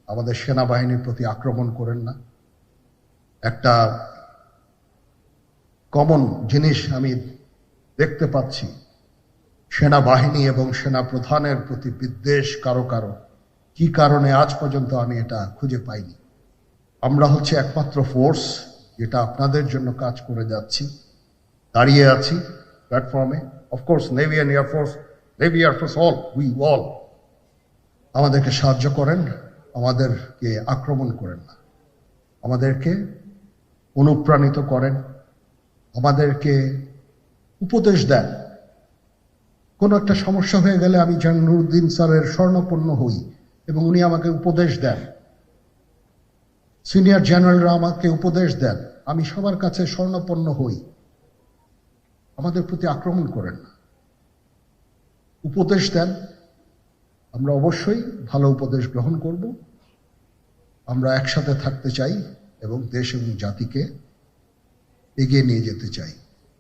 আমাদের সেনাবাহিনীর প্রতি আক্রমণ করেন না। একটা কমন জিনিস আমি দেখতে পাচ্ছি, সেনাবাহিনী এবং সেনা প্রধানের প্রতি বিদ্বেষ কারো কারো, কি কারণে আজ পর্যন্ত আমি এটা খুঁজে পাইনি। আমরা হচ্ছে একমাত্র ফোর্স যেটা আপনাদের জন্য কাজ করে যাচ্ছি, দাঁড়িয়ে আছি প্ল্যাটফর্মে। Of course navy and air force, navy air force all, we all, আমাদেরকে সাহায্য করেন, আমাদেরকে আক্রমণ করেন না, আমাদেরকে অনুপ্রাণিত করেন, আমাদেরকে উপদেশ দেন। কোনো একটা সমস্যা হয়ে গেলে আমি যেন নুরুদ্দিন স্যারের স্বর্ণপন্ন হই এবং উনি আমাকে উপদেশ দেন, সিনিয়র জেনারেলরা আমাকে উপদেশ দেন, আমি সবার কাছে স্বর্ণপন্ন হই। আমাদের প্রতি আক্রমণ করেন না, উপদেশ দেন। আমরা অবশ্যই ভালো উপদেশ গ্রহণ করব। আমরা একসাথে থাকতে চাই এবং দেশ এবং জাতিকে এগিয়ে নিয়ে যেতে চাই।